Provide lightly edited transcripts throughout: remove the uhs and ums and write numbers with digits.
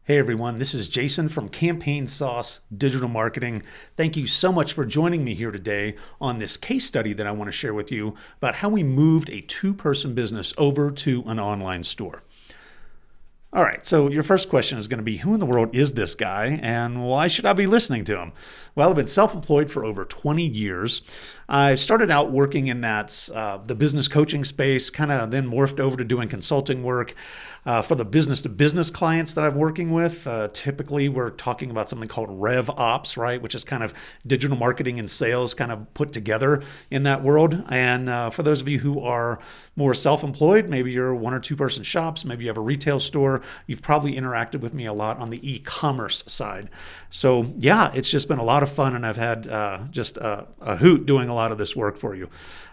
Hey everyone, this is Jason from Campaign Sauce Digital Marketing. Thank you so much for joining me here today on this case study that I want to share with you about how we moved a two-person business over to an online store. All right, so your first question is going to be, who in the world is this guy and why should I be listening to him? Well, I've been self-employed for over 20 years. I started out working in the business coaching space, kind of then morphed over to doing consulting work for the business-to-business clients that I'm working with. Typically, we're talking about something called RevOps, right, which is kind of digital marketing and sales kind of put together in that world. And for those of you who are more self-employed, maybe you're one or two person shops, maybe you have a retail store, you've probably interacted with me a lot on the e-commerce side. So yeah, it's just been a lot of fun, and I've had just a hoot doing a lot of this work for you.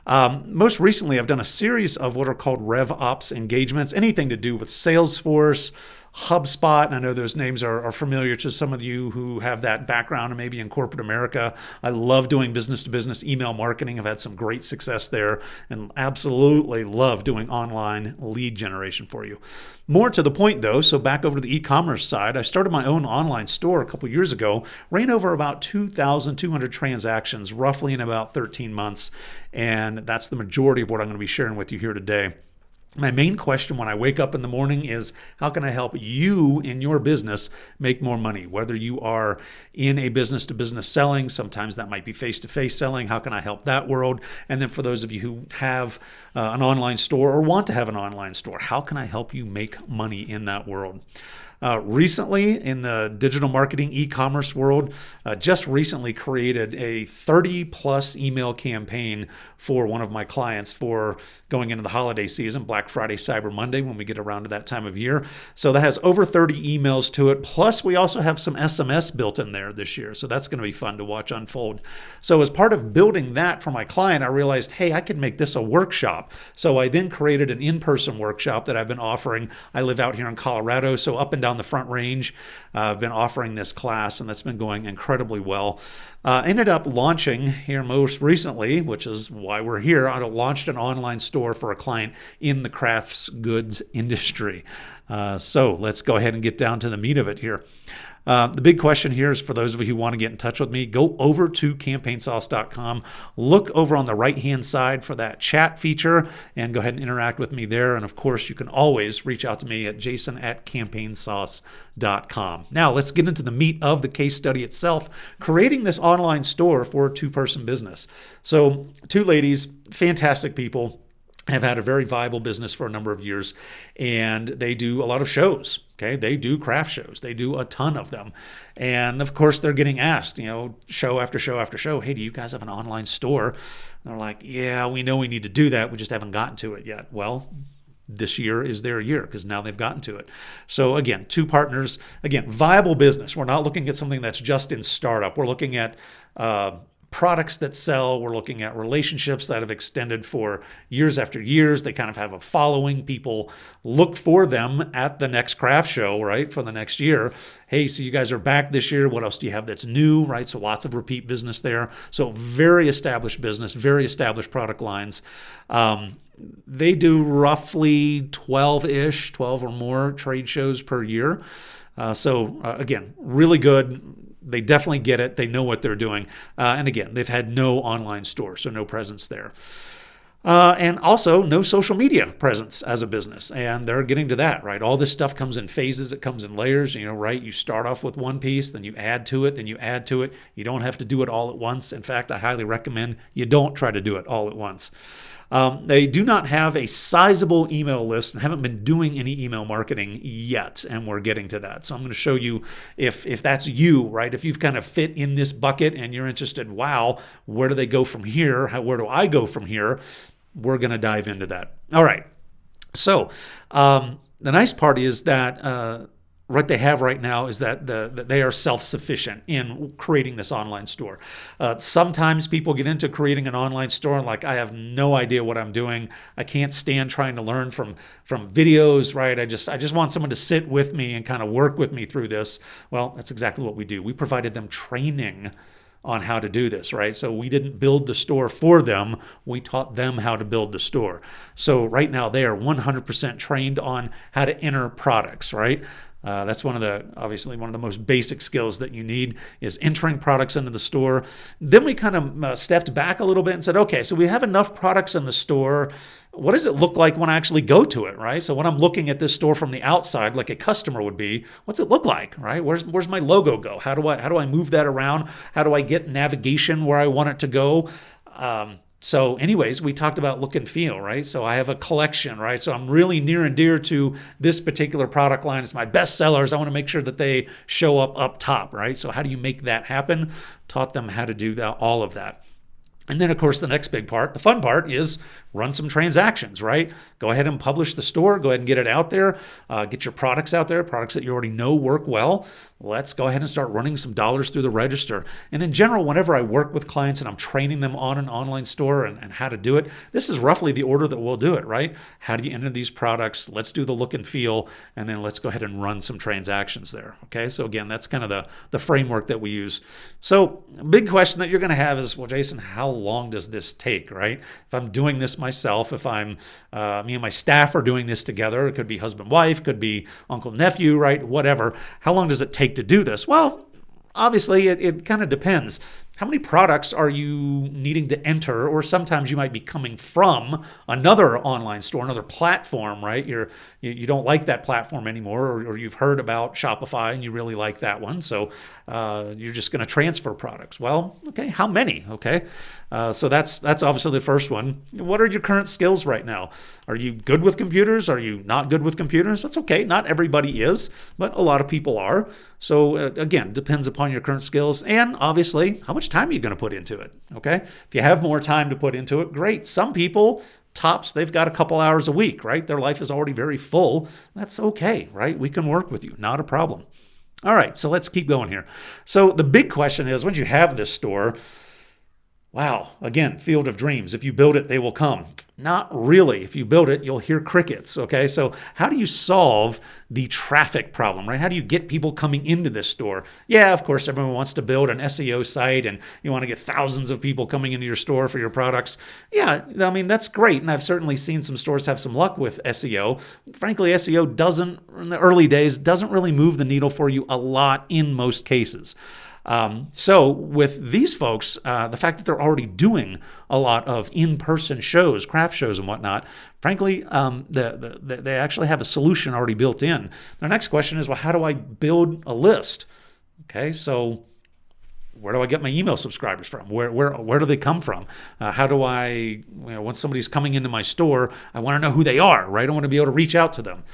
Most recently, I've done a series of what are called RevOps engagements, anything to do with Salesforce, HubSpot, and I know those names are familiar to some of you who have that background and maybe in corporate America. I love doing business-to-business email marketing. I've had some great success there and absolutely love doing online lead generation for you. More to the point though, so back over to the e-commerce side, I started my own online store a couple years ago, ran over about 2,200 transactions roughly in about 13 months, and that's the majority of what I'm going to be sharing with you here today. My main question when I wake up in the morning is, how can I help you in your business make more money? Whether you are in a business-to-business selling, sometimes that might be face-to-face selling. How can I help that world? And then for those of you who have an online store or want to have an online store, how can I help you make money in that world? Recently, in the digital marketing e-commerce world, just recently created a 30-plus email campaign for one of my clients for going into the holiday season, Black Friday, Cyber Monday, when we get around to that time of year. So that has over 30 emails to it. Plus, we also have some SMS built in there this year. So that's going to be fun to watch unfold. So as part of building that for my client, I realized, hey, I could make this a workshop. So I then created an in-person workshop that I've been offering. I live out here in Colorado, so up and down the Front Range. I've been offering this class, and that's been going incredibly well. Ended up launching here most recently, which is why we're here. I launched an online store for a client in the crafts goods industry. So let's go ahead and get down to the meat of it here. The big question here is for those of you who want to get in touch with me, go over to campaignsauce.com, look over on the right-hand side for that chat feature, and go ahead and interact with me there. And of course, you can always reach out to me at jason@campaignsauce.com. Now, let's get into the meat of the case study itself, creating this online store for a two-person business. So, two ladies, fantastic people, have had a very viable business for a number of years, and they do a lot of shows. Okay, they do craft shows. They do a ton of them. And of course, they're getting asked, show after show after show, hey, do you guys have an online store? And they're like, yeah, we know we need to do that. We just haven't gotten to it yet. Well, this year is their year because now they've gotten to it. So again, two partners, again, viable business. We're not looking at something that's just in startup. We're looking at products that sell. We're looking at relationships that have extended for years after years. They kind of have a following. People look for them at the next craft show, right, for the next year. Hey, so you guys are back this year. What else do you have that's new, right? So lots of repeat business there. So very established business, very established product lines. They do roughly 12 or more trade shows per year. So again, really good. They definitely get it. They know what they're doing. And again, they've had no online store, so no presence there. And also no social media presence as a business. And they're getting to that, right? All this stuff comes in phases. It comes in layers, right? You start off with one piece, then you add to it, then you add to it. You don't have to do it all at once. In fact, I highly recommend you don't try to do it all at once. They do not have a sizable email list and haven't been doing any email marketing yet, and we're getting to that. So I'm going to show you if that's you, right? If you've kind of fit in this bucket and you're interested, wow, where do they go from here? Where do I go from here? We're going to dive into that. All right. So the nice part is that what they have right now is that they are self-sufficient in creating this online store. Sometimes people get into creating an online store and like, I have no idea what I'm doing. I can't stand trying to learn from videos, right? I just want someone to sit with me and kind of work with me through this. Well, that's exactly what we do. We provided them training on how to do this, right? So we didn't build the store for them. We taught them how to build the store. So right now they are 100% trained on how to enter products, right? That's obviously one of the most basic skills that you need is entering products into the store. Then we kind of stepped back a little bit and said, okay, so we have enough products in the store. What does it look like when I actually go to it, right? So when I'm looking at this store from the outside, like a customer would be, what's it look like, right? Where's my logo go? How do I move that around? How do I get navigation where I want it to go? So anyways, we talked about look and feel, right? So I have a collection, right? So I'm really near and dear to this particular product line. It's my best sellers. I want to make sure that they show up top, right? So how do you make that happen? Taught them how to do all of that. And then, of course, the next big part, the fun part, is run some transactions, right? Go ahead and publish the store. Go ahead and get it out there. Get your products out there, products that you already know work well. Let's go ahead and start running some dollars through the register. And in general, whenever I work with clients and I'm training them on an online store and how to do it, this is roughly the order that we'll do it, right? How do you enter these products? Let's do the look and feel, and then let's go ahead and run some transactions there, okay? So again, that's kind of the framework that we use. So a big question that you're going to have is, well, Jason, how long does this take, right? If I'm doing this myself, if me and my staff are doing this together, it could be husband, wife, could be uncle, nephew, right? Whatever. How long does it take to do this? Well, obviously, it kind of depends. How many products are you needing to enter? Or sometimes you might be coming from another online store, another platform, right? You don't like that platform anymore, or you've heard about Shopify and you really like that one. So you're just going to transfer products. Well, okay, how many? Okay, so that's obviously the first one. What are your current skills right now? Are you good with computers? Are you not good with computers? That's okay. Not everybody is, but a lot of people are. So again, depends upon your current skills and obviously how much time are you going to put into it, okay? If you have more time to put into it, great. Some people, tops, they've got a couple hours a week, right? Their life is already very full. That's okay, right? We can work with you, not a problem. All right, so let's keep going here. So the big question is, once you have this store, wow, again, field of dreams. If you build it, they will come. Not really. If you build it, you'll hear crickets, okay? So how do you solve the traffic problem, right? How do you get people coming into this store? Yeah, of course, everyone wants to build an SEO site and you want to get thousands of people coming into your store for your products. Yeah, I mean, that's great. And I've certainly seen some stores have some luck with SEO. Frankly, SEO doesn't, in the early days, doesn't really move the needle for you a lot in most cases. So with these folks, the fact that they're already doing a lot of in-person shows, craft shows and whatnot, frankly, they actually have a solution already built in. Their next question is, well, how do I build a list? Okay, so where do I get my email subscribers from? Where do they come from? How do I, once somebody's coming into my store, I want to know who they are, right? I want to be able to reach out to them.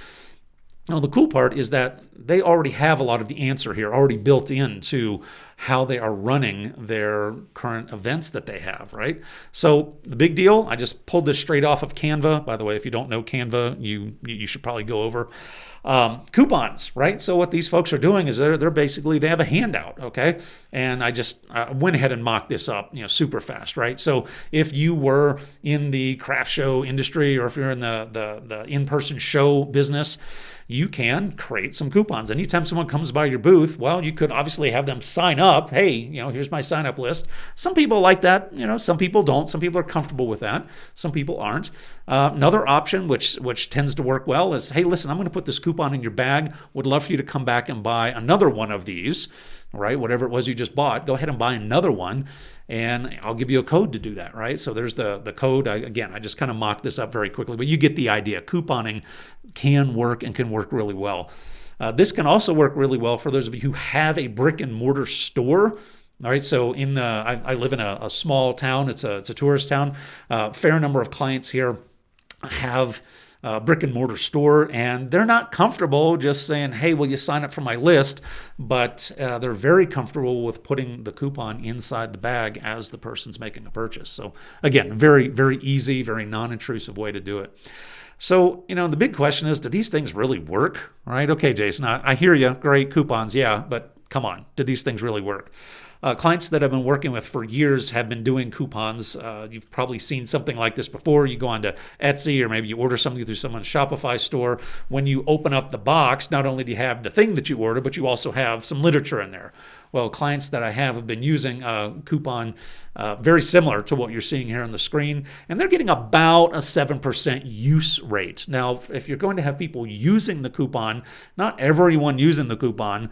Now, the cool part is that they already have a lot of the answer here already built into how they are running their current events that they have, right? So the big deal, I just pulled this straight off of Canva. By the way, if you don't know Canva, you should probably go over. Coupons, right? So what these folks are doing is they're basically, they have a handout, okay? And I just went ahead and mocked this up, super fast, right? So if you were in the craft show industry or if you're in the in-person show business, you can create some coupons. Anytime someone comes by your booth, well, you could obviously have them sign up. Hey, here's my sign up list. Some people like that, some people don't. Some people are comfortable with that. Some people aren't. Another option, which tends to work well, is, hey, listen, I'm going to put this coupon in your bag. Would love for you to come back and buy another one of these, right? Whatever it was you just bought, go ahead and buy another one, and I'll give you a code to do that, right? So there's the code. I just kind of mocked this up very quickly, but you get the idea. Couponing can work and can work really well. This can also work really well for those of you who have a brick and mortar store. All right, so I live in a small town. It's a tourist town. Fair number of clients here have a brick and mortar store, and they're not comfortable just saying, hey, will you sign up for my list? But they're very comfortable with putting the coupon inside the bag as the person's making a purchase. So again, very, very easy, very non-intrusive way to do it. So, the big question is, do these things really work? All right, okay, Jason, I hear you. Great, coupons, yeah, but come on, did these things really work? Clients that I've been working with for years have been doing coupons. You've probably seen something like this before. You go onto Etsy, or maybe you order something through someone's Shopify store. When you open up the box, not only do you have the thing that you order, but you also have some literature in there. Well, clients that I have been using a coupon very similar to what you're seeing here on the screen, and they're getting about a 7% use rate. Now, if you're going to have people using the coupon, not everyone using the coupon,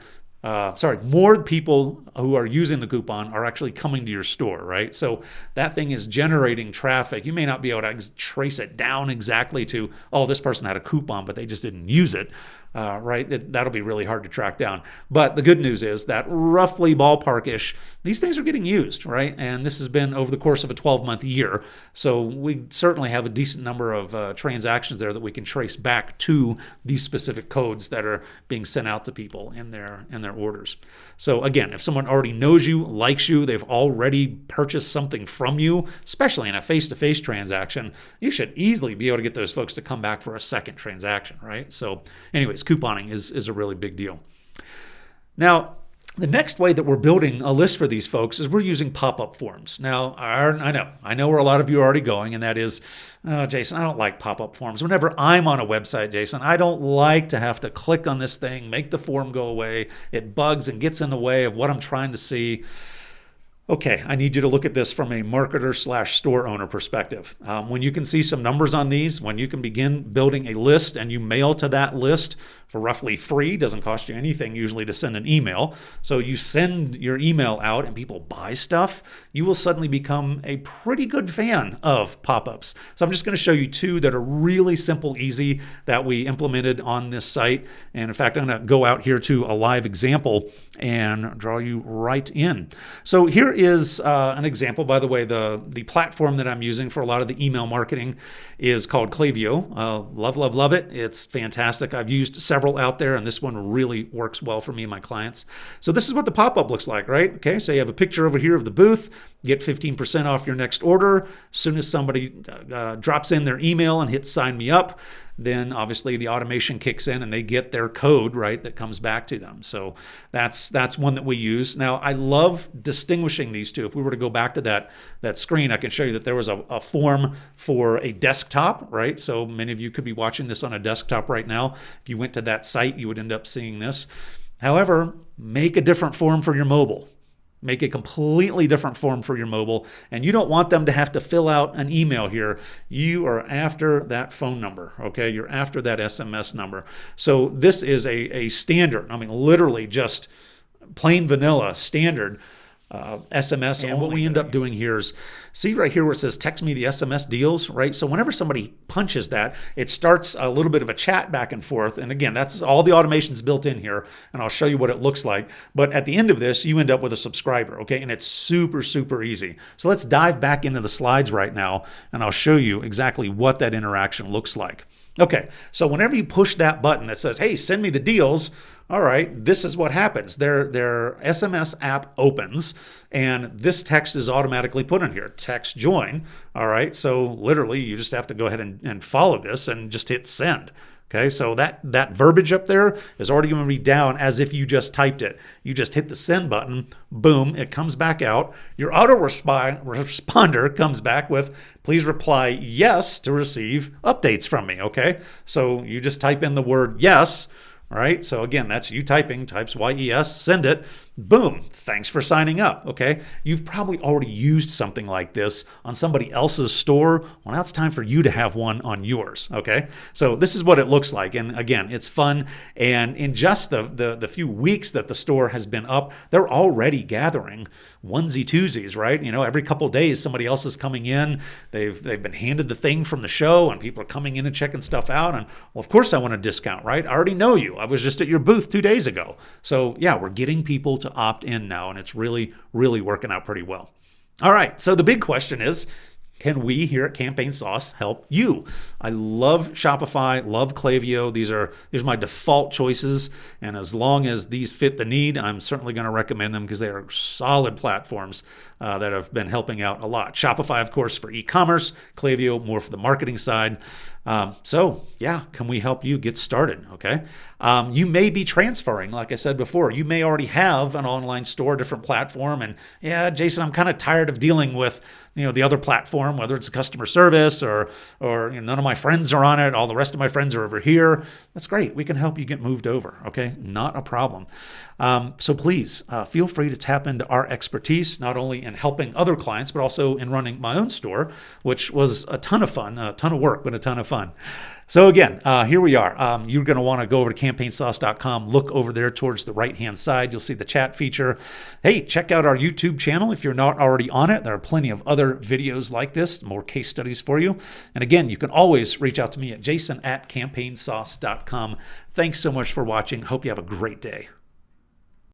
more people who are using the coupon are actually coming to your store, right? So that thing is generating traffic. You may not be able to trace it down exactly to, oh, this person had a coupon, but they just didn't use it, right? That'll be really hard to track down. But the good news is that roughly ballpark-ish, these things are getting used, right? And this has been over the course of a 12-month year. So we certainly have a decent number of transactions there that we can trace back to these specific codes that are being sent out to people in their orders. So again, if someone already knows you, likes you, they've already purchased something from you, especially in a face-to-face transaction, you should easily be able to get those folks to come back for a second transaction, right? So anyways, couponing is a really big deal. Now, the next way that we're building a list for these folks is we're using pop-up forms. Now, I know where a lot of you are already going, and that is, Jason, I don't like pop-up forms. Whenever I'm on a website, Jason, I don't like to have to click on this thing, make the form go away. It bugs and gets in the way of what I'm trying to see. Okay, I need you to look at this from a marketer/store owner perspective. When you can see some numbers on these, when you can begin building a list and you mail to that list for roughly free, doesn't cost you anything usually to send an email. So you send your email out and people buy stuff, you will suddenly become a pretty good fan of pop-ups. So I'm just going to show you two that are really simple, easy, that we implemented on this site. And in fact, I'm going to go out here to a live example and draw you right in. So here is an example. By the way, the platform that I'm using for a lot of the email marketing is called Klaviyo. Love it. It's fantastic. I've used several out there, and this one really works well for me and my clients. So this is what the pop-up looks like, right? Okay, so you have a picture over here of the booth. Get 15% off your next order. As soon as somebody drops in their email and hits sign me up, then obviously the automation kicks in and they get their code, right, that comes back to them. So that's one that we use. Now, I love distinguishing these two. If we were to go back to that screen, I can show you that there was a form for a desktop, right? So many of you could be watching this on a desktop right now. If you went to that site, you would end up seeing this. However, make a different form for your mobile. Make a completely different form for your mobile, and you don't want them to have to fill out an email here. You are after that phone number, okay? You're after that SMS number. So this is a standard, I mean, literally just plain vanilla standard SMS. And what we end up doing here is, see right here where it says text me the SMS deals, right? So whenever somebody punches that, it starts a little bit of a chat back and forth. And again, that's all the automation's built in here, and I'll show you what it looks like. But at the end of this, you end up with a subscriber, okay? And it's super, super easy. So let's dive back into the slides right now, and I'll show you exactly what that interaction looks like. Okay, so whenever you push that button that says, hey, send me the deals, all right, this is what happens. Their SMS app opens, and this text is automatically put in here, text join. All right, so literally you just have to go ahead and follow this and just hit send. Okay, so that verbiage up there is already going to be down as if you just typed it. You just hit the send button, boom, it comes back out. Your autoresponder comes back with, please reply yes to receive updates from me, okay? So you just type in the word yes, all right? So again, that's you typing, types YES, send it, boom, thanks for signing up, okay? You've probably already used something like this on somebody else's store. Well, now it's time for you to have one on yours, okay? So this is what it looks like. And again, it's fun. And in just the few weeks that the store has been up, they're already gathering onesie twosies, right? You know, every couple of days, somebody else is coming in. They've been handed the thing from the show, and people are coming in and checking stuff out. And well, of course I want a discount, right? I already know you. I was just at your booth 2 days ago. So yeah, we're getting people to opt in now, and it's really, really working out pretty well. All right, so the big question is, can we here at Campaign Sauce help you? I love Shopify, love Klaviyo. These are my default choices, and as long as these fit the need, I'm certainly going to recommend them because they are solid platforms that have been helping out a lot. Shopify, of course, for e-commerce, Klaviyo more for the marketing side. So yeah, can we help you get started? Okay. You may be transferring, like I said before, you may already have an online store, different platform. And yeah, Jason, I'm kind of tired of dealing with, the other platform, whether it's customer service or none of my friends are on it. All the rest of my friends are over here. That's great. We can help you get moved over. Okay. Not a problem. So please feel free to tap into our expertise, not only in helping other clients, but also in running my own store, which was a ton of fun, a ton of work, but a ton of fun. So again, here we are. You're going to want to go over to campaignsauce.com, look over there towards the right-hand side. You'll see the chat feature. Hey, check out our YouTube channel if you're not already on it. There are plenty of other videos like this, more case studies for you. And again, you can always reach out to me at jason@campaignSauce.com. Thanks so much for watching. Hope you have a great day.